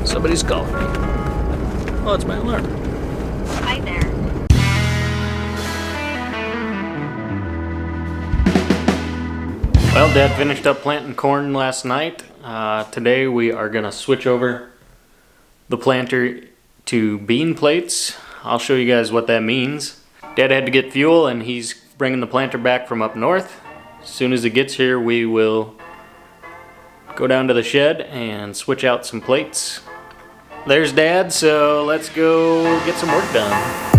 Somebody's calling me. Oh, it's my alarm. Hi there. Well, Dad finished up planting corn last night. Today we are gonna switch over the planter to bean plates. I'll show you guys what that means. Dad had to get fuel and he's bringing the planter back from up north. As soon as it gets here, we will go down to the shed and switch out some plates. There's Dad, so let's go get some work done.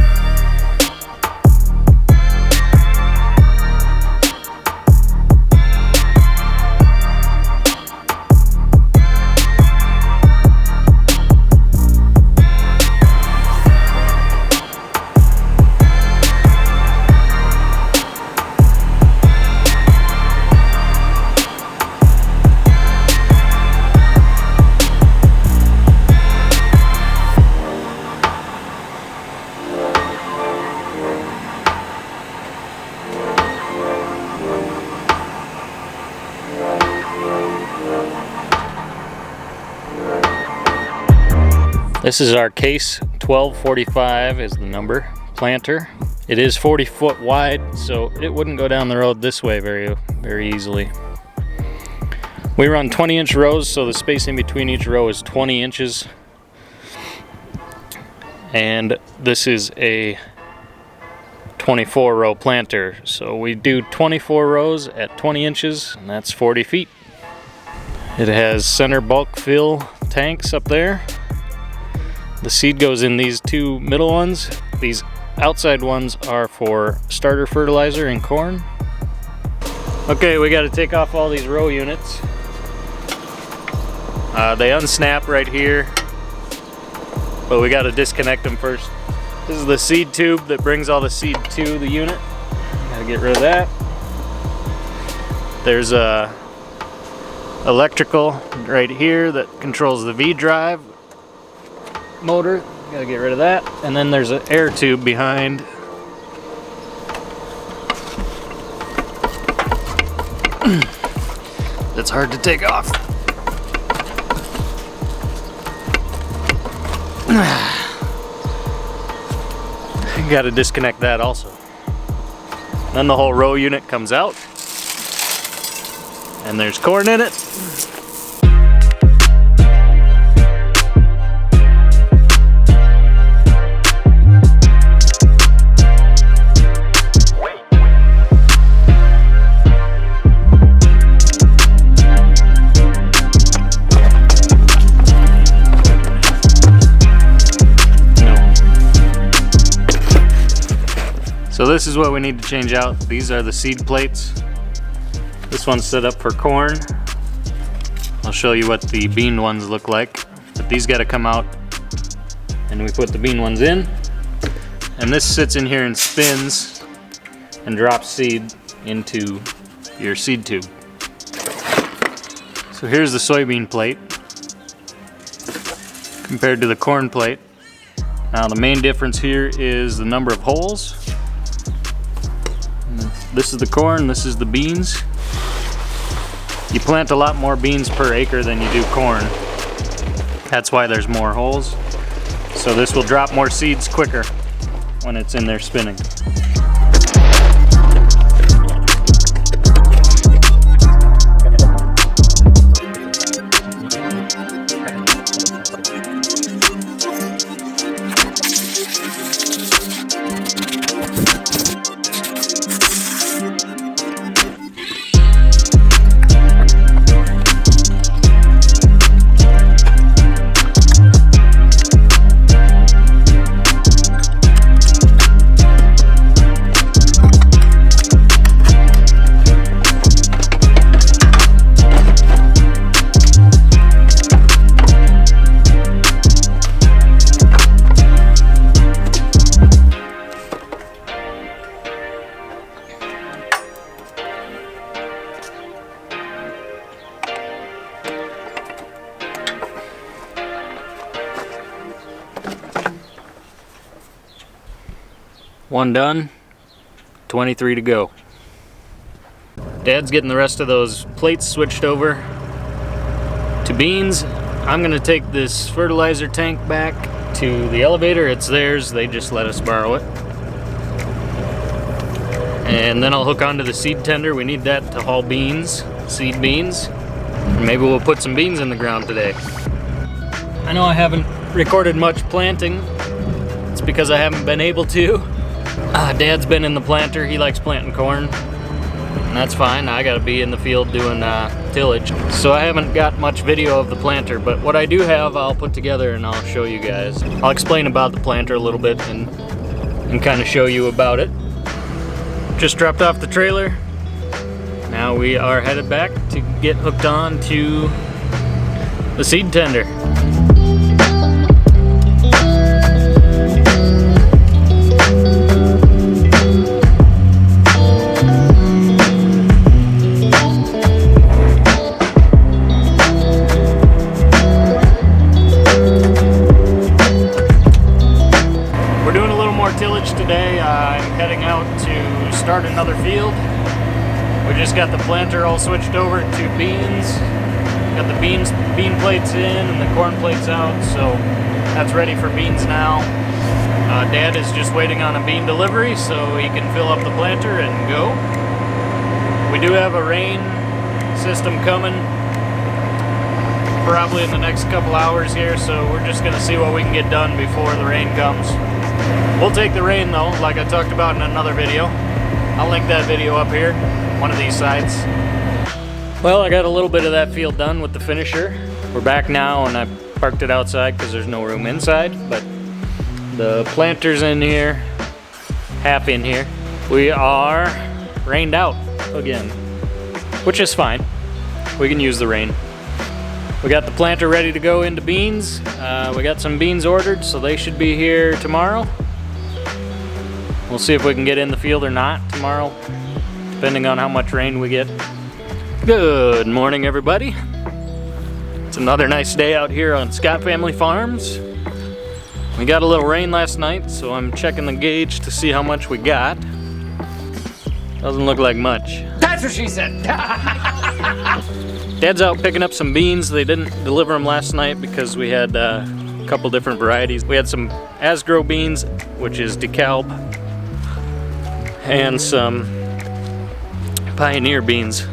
This is our case 1245 is the number planter. It is 40 foot wide, so it wouldn't go down the road this way very easily. We run 20-inch rows, so the spacing between each row is 20 inches. And this is a 24 row planter. So we do 24 rows at 20 inches, and that's 40 feet. It has center bulk fill tanks up there. The seed goes in these two middle ones. These outside ones are for starter fertilizer and corn. Okay, we got to take off all these row units. They unsnap right here, but we got to disconnect them first. This is the seed tube that brings all the seed to the unit. Got to get rid of that. There's a electrical right here that controls the V drive motor. Gotta get rid of that. And then there's an air tube behind. That's hard to take off. Gotta disconnect that also. Then the whole row unit comes out. And there's corn in it. So this is what we need to change out. These are the seed plates. This one's set up for corn. I'll show you what the bean ones look like. But these gotta come out and we put the bean ones in. And this sits in here and spins and drops seed into your seed tube. So here's the soybean plate compared to the corn plate. Now the main difference here is the number of holes. This is the corn, this is the beans. You plant a lot more beans per acre than you do corn. That's why there's more holes. So this will drop more seeds quicker when it's in there spinning. One done, 23 to go. Dad's getting the rest of those plates switched over to beans. I'm gonna take this fertilizer tank back to the elevator. It's theirs, they just let us borrow it. And then I'll hook onto the seed tender. We need that to haul beans, seed beans. And maybe we'll put some beans in the ground today. I know I haven't recorded much planting. It's because I haven't been able to. Dad's been in the planter, he likes planting corn. And that's fine, I gotta be in the field doing tillage. So I haven't got much video of the planter, but what I do have I'll put together and I'll show you guys. I'll explain about the planter a little bit and kind of show you about it. Just dropped off the trailer. Now we are headed back to get hooked on to the seed tender. We're doing a little more tillage today. I'm heading out to start another field. We just got the planter all switched over to beans. Got the bean plates in and the corn plates out, so that's ready for beans now. Dad is just waiting on a bean delivery so he can fill up the planter and go. We do have a rain system coming probably in the next couple hours here, so we're just gonna see what we can get done before the rain comes. We'll take the rain though, like I talked about in another video. I'll link that video up here, one of these sides. Well, I got a little bit of that field done with the finisher. We're back now and I parked it outside because there's no room inside, but the planter's in here, half in here. We are rained out again, which is fine. We can use the rain. We got the planter ready to go into beans. We got some beans ordered, so they should be here tomorrow. We'll see if we can get in the field or not tomorrow, depending on how much rain we get. Good morning, everybody. It's another nice day out here on Scott Family Farms. We got a little rain last night, so I'm checking the gauge to see how much we got. Doesn't look like much. That's what she said. Dad's out picking up some beans. They didn't deliver them last night because we had a couple different varieties. We had some Asgrow beans, which is DeKalb, and some Pioneer beans.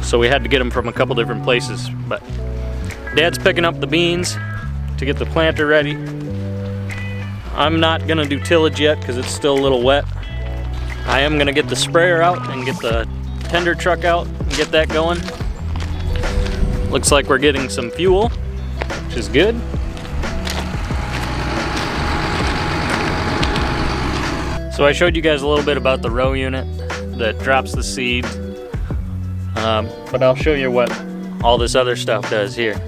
So we had to get them from a couple different places. But Dad's picking up the beans to get the planter ready. I'm not gonna do tillage yet because it's still a little wet. I am gonna get the sprayer out and get the tender truck out and get that going. Looks like we're getting some fuel, which is good. So I showed you guys a little bit about the row unit that drops the seed, but I'll show you what all this other stuff does here.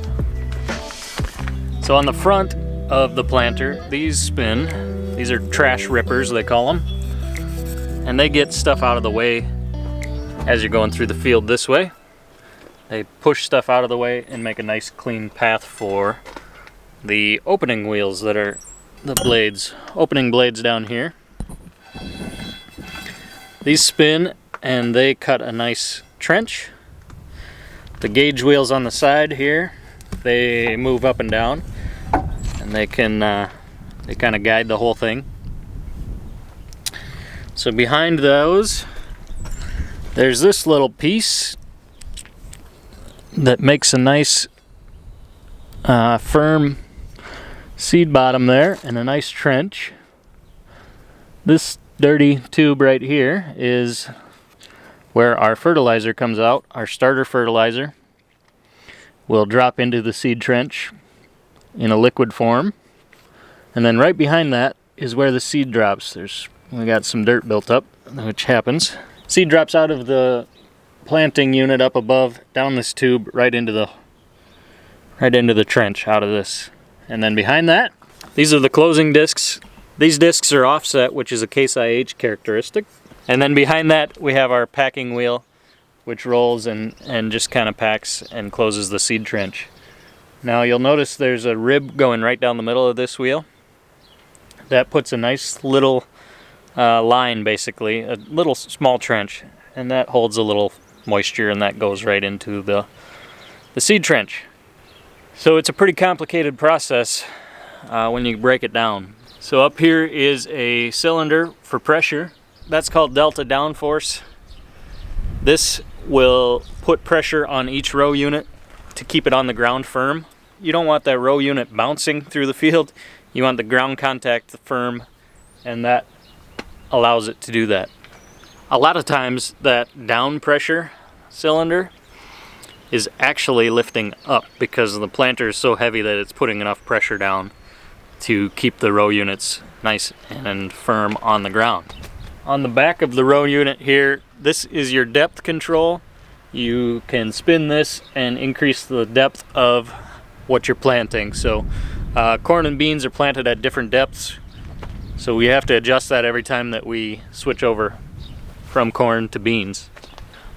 So on the front of the planter, these spin. These are trash rippers, they call them. And they get stuff out of the way as you're going through the field this way. They push stuff out of the way and make a nice clean path for the opening wheels that are the blades, opening blades down here. These spin and they cut a nice trench. The gauge wheels on the side here, they move up and down and they can they kind of guide the whole thing. So behind those, there's this little piece that makes a nice firm seed bottom there and a nice trench. This dirty tube right here is where our fertilizer comes out. Our starter fertilizer will drop into the seed trench in a liquid form. And then right behind that is where the seed drops. We got some dirt built up, which happens. Seed drops out of the planting unit up above, down this tube, right into the trench out of this. And then behind that, these are the closing discs. These discs are offset, which is a Case IH characteristic. And then behind that, we have our packing wheel, which rolls and just kind of packs and closes the seed trench. Now you'll notice there's a rib going right down the middle of this wheel. That puts a nice little line, basically, a little small trench, and that holds a little moisture and that goes right into the seed trench. So it's a pretty complicated process when you break it down. So up here is a cylinder for pressure. That's called delta downforce. This will put pressure on each row unit to keep it on the ground firm. You don't want that row unit bouncing through the field. You want the ground contact firm, and that allows it to do that. A lot of times that down pressure cylinder is actually lifting up because the planter is so heavy that it's putting enough pressure down to keep the row units nice and firm on the ground. On the back of the row unit here, this is your depth control. You can spin this and increase the depth of what you're planting. So corn and beans are planted at different depths, so we have to adjust that every time that we switch over from corn to beans.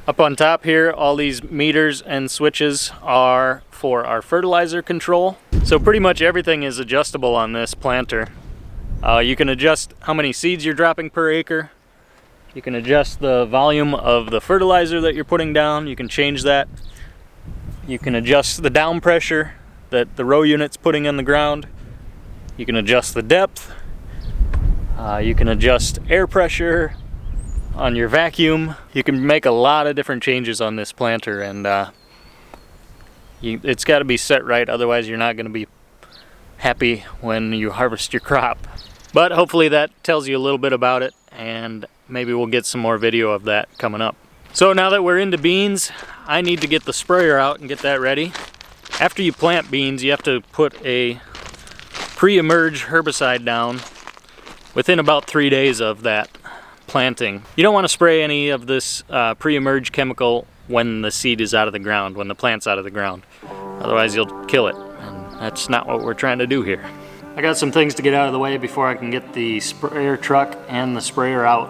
Up on top here, all these meters and switches are for our fertilizer control. So pretty much everything is adjustable on this planter. You can adjust how many seeds you're dropping per acre. You can adjust the volume of the fertilizer that you're putting down. You can change that. You can adjust the down pressure that the row unit's putting in the ground. You can adjust the depth. You can adjust air pressure on your vacuum. You can make a lot of different changes on this planter, and it's got to be set right, otherwise you're not going to be happy when you harvest your crop. But hopefully that tells you a little bit about it, and maybe we'll get some more video of that coming up. So now that we're into beans, I need to get the sprayer out and get that ready. After you plant beans, you have to put a pre-emerge herbicide down within about 3 days of that planting. You don't want to spray any of this pre-emerge chemical when the seed is out of the ground, when the plant's out of the ground. Otherwise you'll kill it, and that's not what we're trying to do here. I got some things to get out of the way before I can get the sprayer truck and the sprayer out.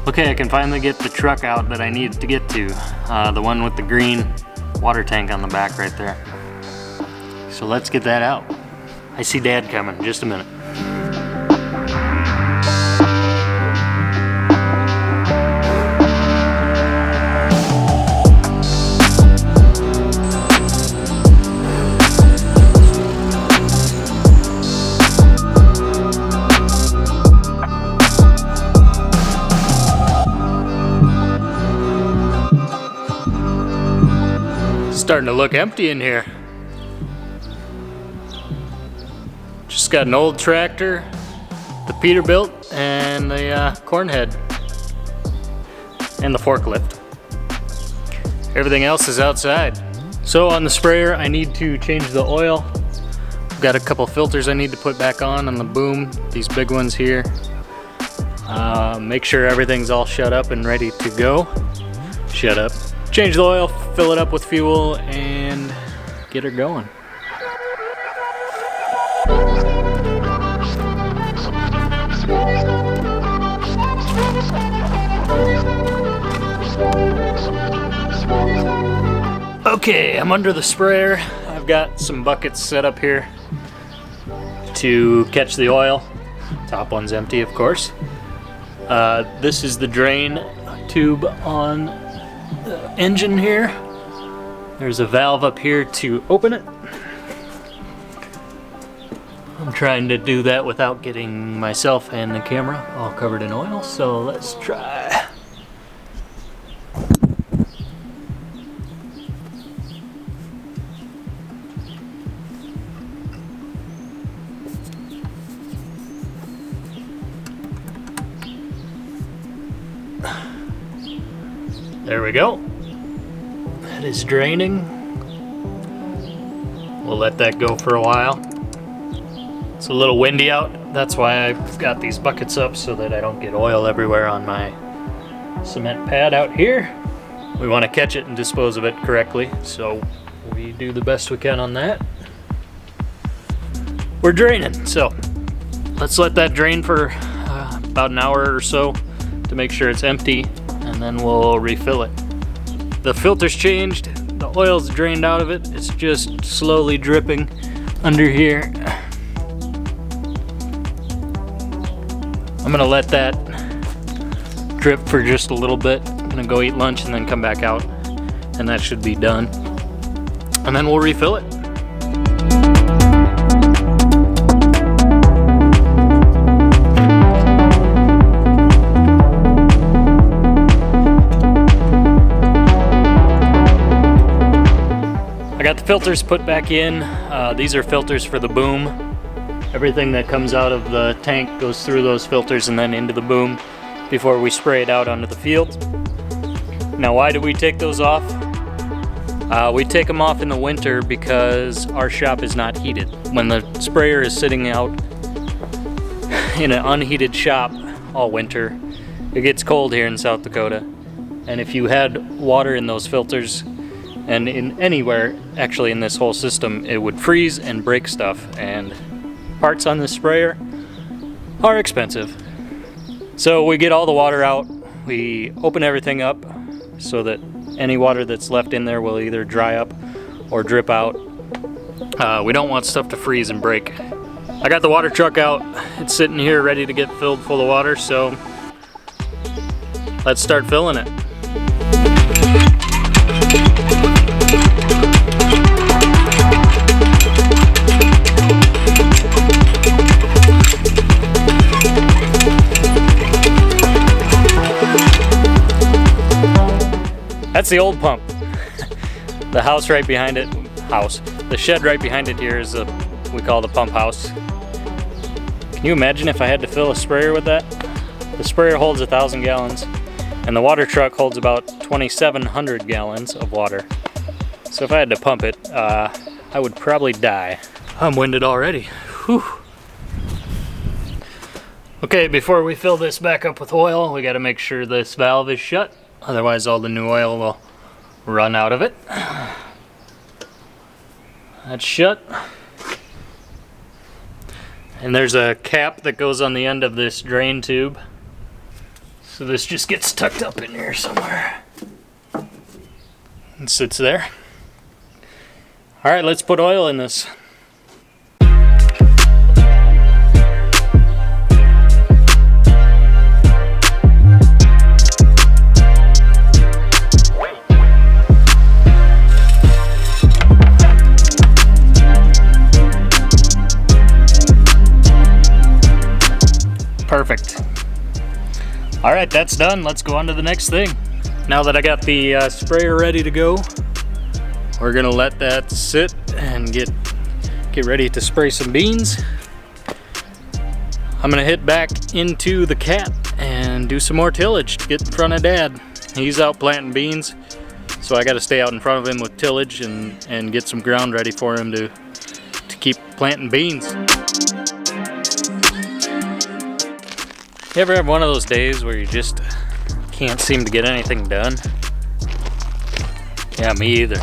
Okay, I can finally get the truck out that I needed to get to. The one with the green water tank on the back right there. So let's get that out. I see Dad coming in just a minute. Starting to look empty in here. Just got an old tractor, the Peterbilt, and the corn head, and the forklift. Everything else is outside. So on the sprayer, I need to change the oil. I've got a couple filters I need to put back on the boom, these big ones here. Make sure everything's all shut up and ready to go. Shut up. Change the oil, fill it up with fuel, and get her going. Okay, I'm under the sprayer. I've got some buckets set up here to catch the oil. Top one's empty, of course. This is the drain tube on the engine here. There's a valve up here to open it. I'm trying to do that without getting myself and the camera all covered in oil, so let's try. There we go. That is draining. We'll let that go for a while. It's a little windy out. That's why I've got these buckets up so that I don't get oil everywhere on my cement pad out here. We want to catch it and dispose of it correctly, so we do the best we can on that. We're draining, so let's let that drain for about an hour or so to make sure it's empty, and and then we'll refill it. The filter's changed, the oil's drained out of it. It's just slowly dripping under here. I'm gonna let that drip for just a little bit. I'm gonna go eat lunch and then come back out, and that should be done. And then we'll refill it. I got the filters put back in. These are filters for the boom. Everything that comes out of the tank goes through those filters and then into the boom before we spray it out onto the field. Now, why do we take those off? We take them off in the winter because our shop is not heated. When the sprayer is sitting out in an unheated shop all winter, it gets cold here in South Dakota. And if you had water in those filters, and in anywhere actually in this whole system, it would freeze and break stuff, and parts on this sprayer are expensive. So we get all the water out, we open everything up so that any water that's left in there will either dry up or drip out. We don't want stuff to freeze and break. I got the water truck out, it's sitting here ready to get filled full of water, so let's start filling it. That's the old pump. The house right behind it, the shed right behind it here is we call the pump house. Can you imagine if I had to fill a sprayer with that? The sprayer holds 1,000 gallons and the water truck holds about 2,700 gallons of water. So if I had to pump it, I would probably die. I'm winded already. Whew. Okay, before we fill this back up with oil, we got to make sure this valve is shut. Otherwise all the new oil will run out of it. That's shut. And there's a cap that goes on the end of this drain tube. So this just gets tucked up in here somewhere. And sits there. Alright, let's put oil in this. Perfect. All right, that's done. Let's go on to the next thing. Now that I got the sprayer ready to go, we're gonna let that sit and get ready to spray some beans. I'm gonna hit back into the cat and do some more tillage to get in front of Dad. He's out planting beans, so I gotta stay out in front of him with tillage and get some ground ready for him to keep planting beans. You ever have one of those days where you just can't seem to get anything done? Yeah, me either.